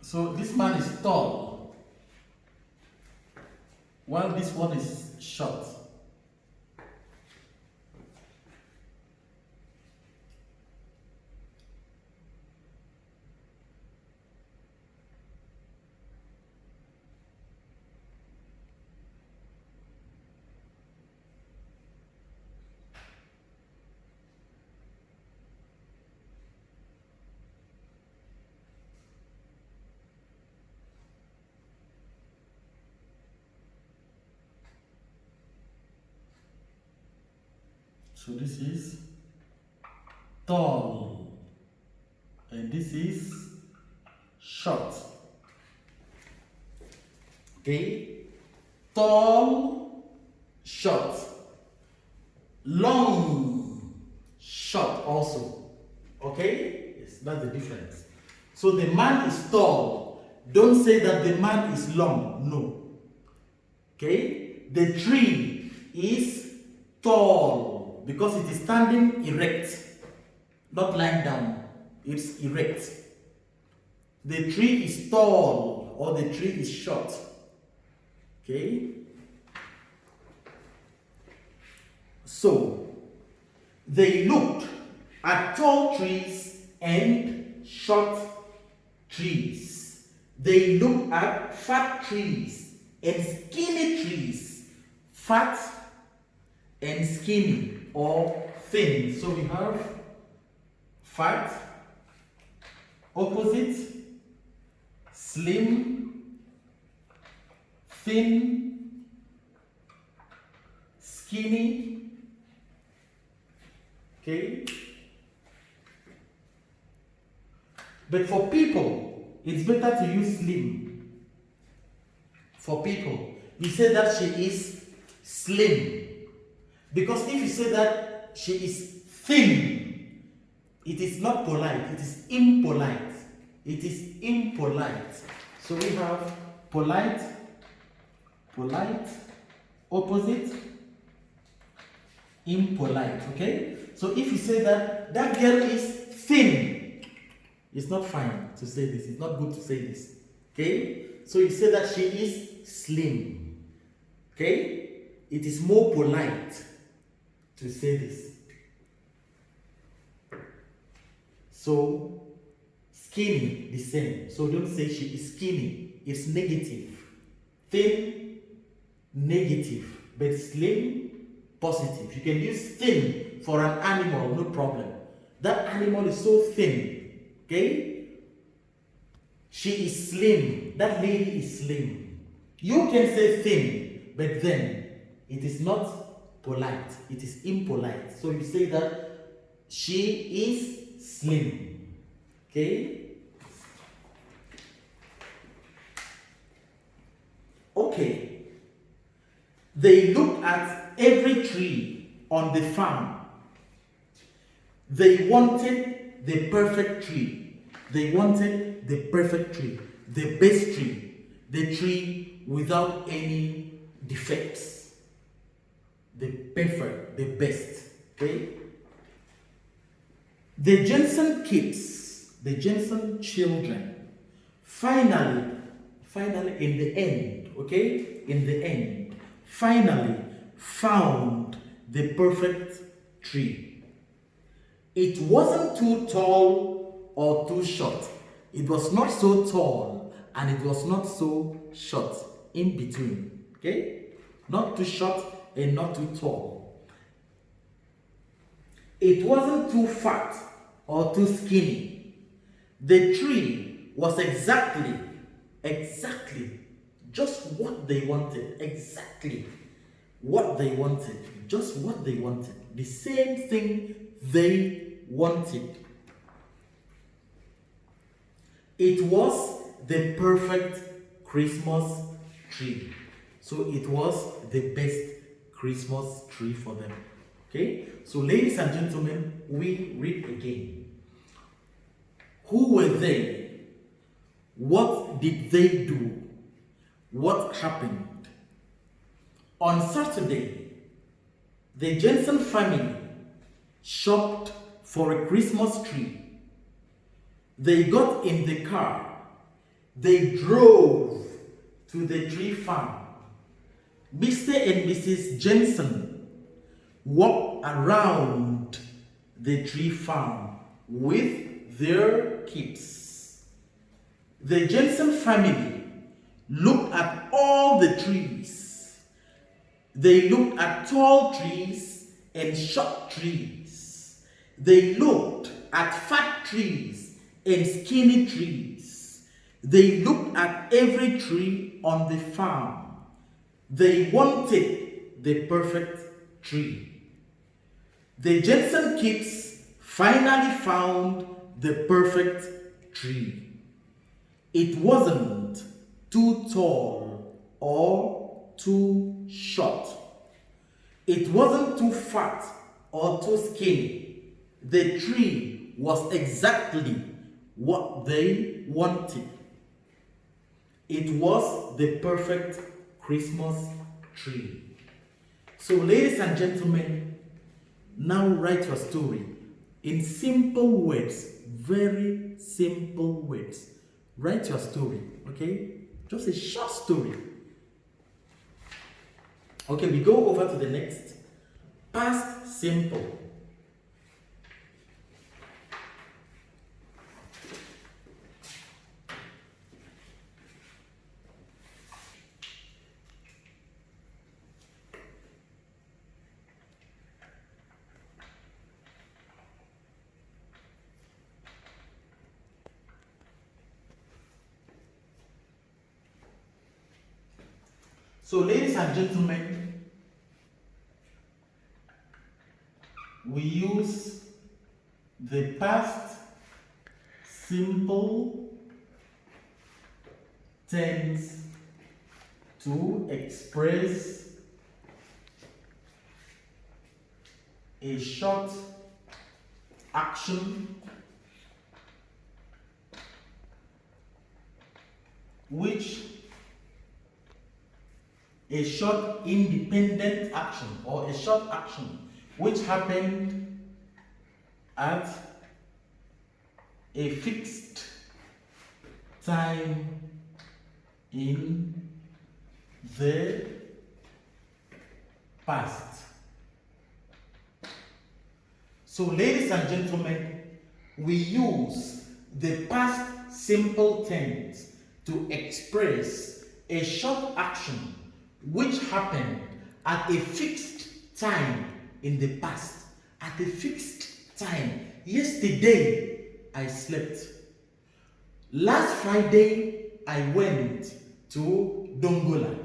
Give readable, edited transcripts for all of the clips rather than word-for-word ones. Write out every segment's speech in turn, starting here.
So this man is tall, while this one is short. So this is tall and this is short. Okay? Tall, short. Long, short also. Okay? Yes, that's the difference. So the man is tall. Don't say that the man is long. No. Okay? The tree is tall because it is standing erect, not lying down. It's erect. The tree is tall or the tree is short. Okay? So, they looked at tall trees and short trees. They looked at fat trees and skinny trees. Fat and skinny or thin. So we have fat, opposite, slim, thin, skinny. Okay? But for people, it's better to use slim. For people, you say that she is slim. Because if you say that she is thin, it is not polite, it is impolite. It is impolite. So we have polite, polite, opposite, impolite. Okay? So if you say that that girl is thin, it's not fine to say this. It's not good to say this. Okay? So you say that she is slim. Okay? It is more polite to say this. So, skinny, the same. So don't say she is skinny. It's negative. Thin, negative. But slim, positive. You can use thin for an animal, no problem. That animal is so thin. Okay? She is slim. That lady is slim. You can say thin, but then it is not polite. It is impolite. So you say that she is slim. Okay? Okay. They looked at every tree on the farm. They wanted the perfect tree. They wanted the perfect tree. The best tree. The tree without any defects. The perfect, the best. Okay? The Jensen kids, the Jensen children, finally in the end, okay? In the end, finally found the perfect tree. It wasn't too tall or too short. It was not so tall and it was not so short. In between. Okay? Not too short and not too tall. It wasn't too fat or too skinny. The tree was exactly just what they wanted. Exactly what they wanted. Just what they wanted. The same thing they wanted. It was the perfect Christmas tree. So it was the best Christmas tree for them. Okay? So ladies and gentlemen, we read again. Who were they? What did they do? What happened? On Saturday, the Jensen family shopped for a Christmas tree. They got in the car They drove to the tree farm. Mr. and Mrs. Jensen walked around the tree farm with their kids. The Jensen family looked at all the trees. They looked at tall trees and short trees. They looked at fat trees and skinny trees. They looked at every tree on the farm. They wanted the perfect tree. The Jensen kids finally found the perfect tree. It wasn't too tall or too short. It wasn't too fat or too skinny. The tree was exactly what they wanted. It was the perfect Christmas tree. So, ladies and gentlemen, now write your story in simple words, very simple words. Write your story, okay? Just a short story. Okay, we go over to the next. Past simple. So, ladies and gentlemen, we use the past simple tense to express a short action which a short independent action or a short action which happened at a fixed time in the past. So, ladies and gentlemen, we use the past simple tense to express a short action which happened at a fixed time in the past. At a fixed time. Yesterday, I slept. Last Friday, I went to Dongola.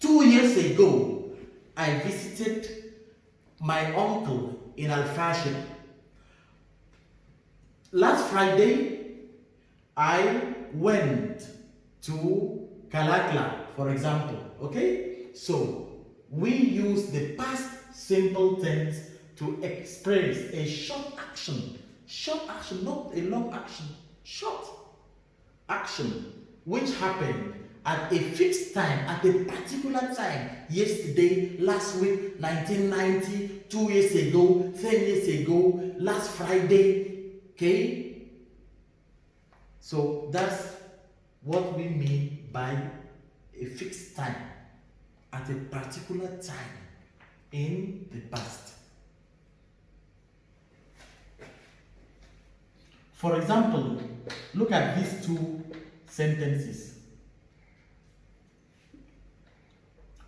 2 years ago, I visited my uncle in Alfashia. Last Friday, I went to Kalakla, for example. Okay? So, we use the past simple tense to express a short action. Short action, not a long action. Short action which happened at a fixed time, at a particular time. Yesterday, last week, 1990, 2 years ago, 10 years ago, last Friday. Okay? So that's what we mean by a fixed time at a particular time in the past. For example, look at these two sentences.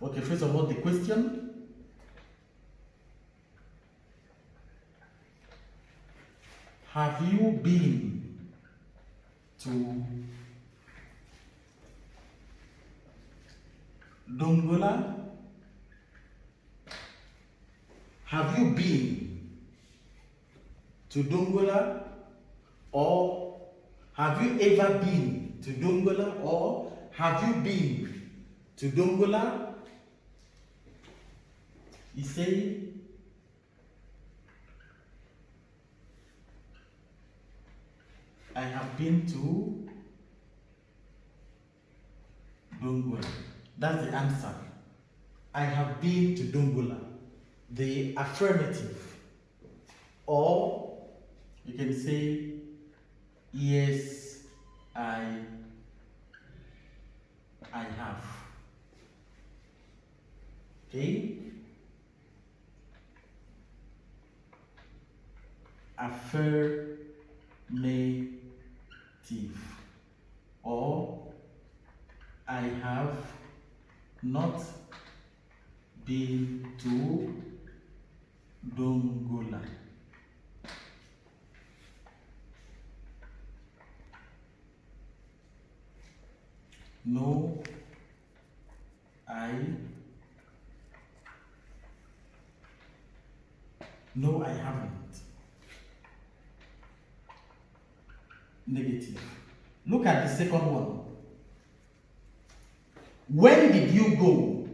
Okay, first of all, the question. Have you been to Dongola? Have you been to Dongola? Or have you ever been to Dongola? Or have you been to Dongola? You say, I have been to Dongola. That's the answer. I have been to Dongola. The affirmative. Or you can say, yes, I Okay? Affirmative. Or I have not been to Dongola. No, I haven't. Negative. Look at the second one. When did you go?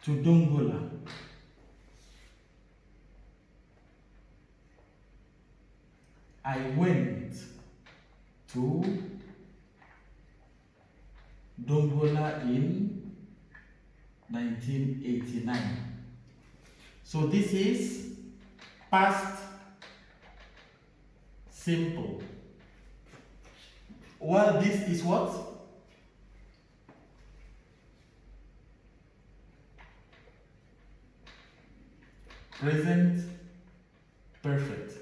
To Dongola. I went to Dongola in 1989. So this is past simple. Well, this is what? Present perfect.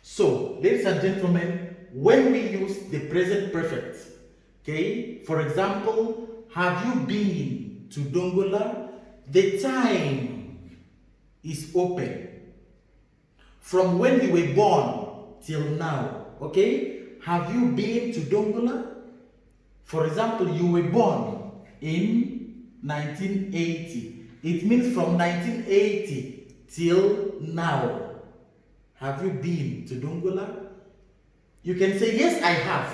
So, ladies and gentlemen, when we use the present perfect, okay, for example, have you been to Dongola? The time is open. From when you were born till now, okay? Have you been to Dongola? For example, you were born in 1980. It means from 1980 till now. Have you been to Dongola? You can say, yes, I have.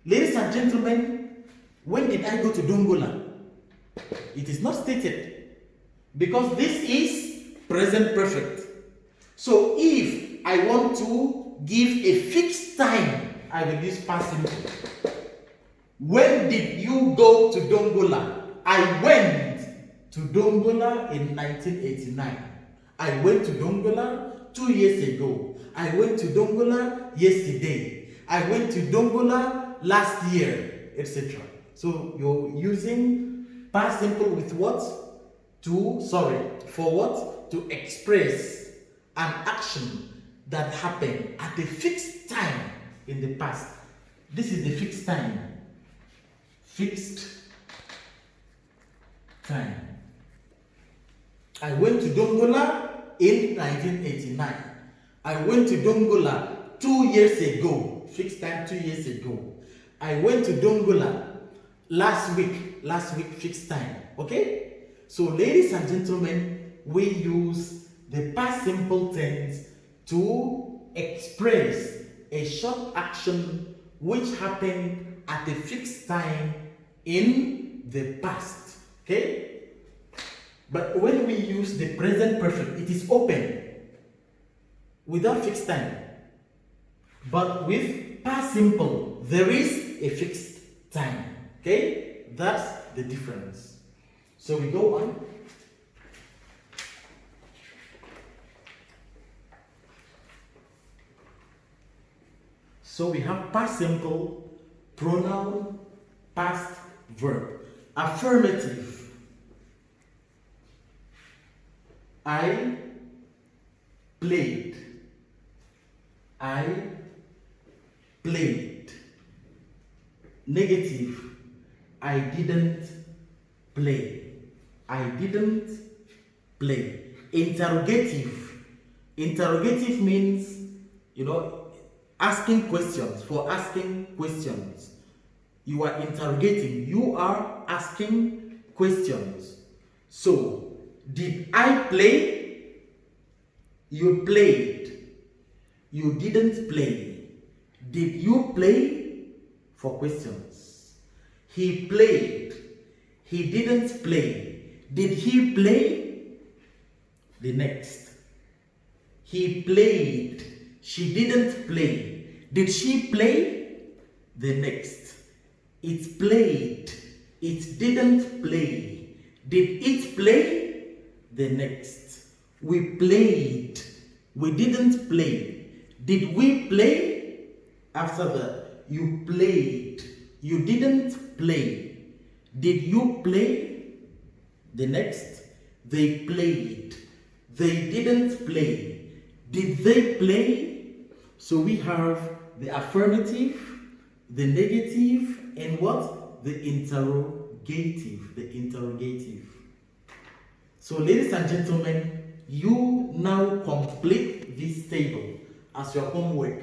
Ladies and gentlemen, when did I go to Dongola? It is not stated because this is present perfect. So if I want to give a fixed time, I will use past simple. When did you go to Dongola? I went to Dongola in 1989. I went to Dongola 2 years ago. I went to Dongola yesterday. I went to Dongola last year, etc. So you're using past simple with what? For what? To express an action that happened at a fixed time in the past. This is the fixed time. Fixed time. I went to Dongola in 1989. I went to Dongola 2 years ago. Fixed time 2 years ago. I went to Dongola last week, fixed time. Okay? So ladies and gentlemen, we use the past simple tense to express a short action which happened at a fixed time in the past. Okay? But when we use the present perfect, it is open without fixed time. But with past simple, there is a fixed time. Okay? That's the difference. So we go on. So we have past simple, pronoun, past verb. Affirmative. I played. I played. Negative. I didn't play. I didn't play. Interrogative. Interrogative means, asking questions. For asking questions. You are interrogating. You are asking questions. So, did I play? You played. You didn't play. Did you play? For questions. He played. He didn't play. Did he play? The next. He played. She didn't play. Did she play? The next. It played. It didn't play. Did it play? The next. We played. We didn't play. Did we play? After that, you played. You didn't play. Did you play? The next. They played. They didn't play. Did they play? So we have the affirmative, the negative, and what? The interrogative. The interrogative. So ladies and gentlemen, you now complete this table as your homework.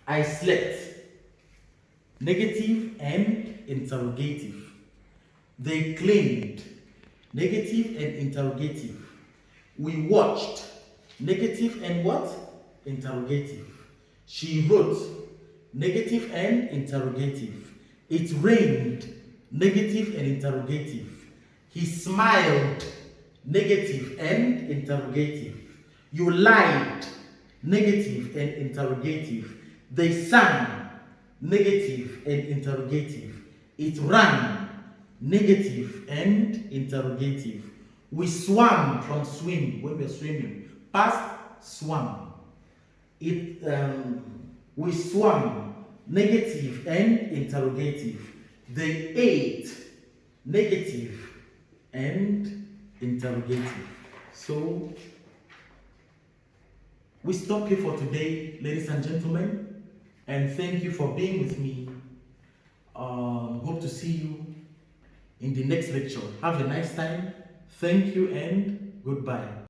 I slept. Negative and interrogative. They cleaned. Negative and interrogative. We watched. Negative and what? Interrogative. She wrote. Negative and interrogative. It rained. Negative and interrogative. He smiled. Negative and interrogative. You lied. Negative and interrogative. They sang. Negative and interrogative. It ran. Negative and interrogative. We swam from swim when we're swimming. Past swam. We swam. Negative and interrogative. They ate. Negative and interrogative. So we stop here for today, ladies and gentlemen, and thank you for being with me. Hope to see you in the next lecture. Have a nice time. Thank you and goodbye.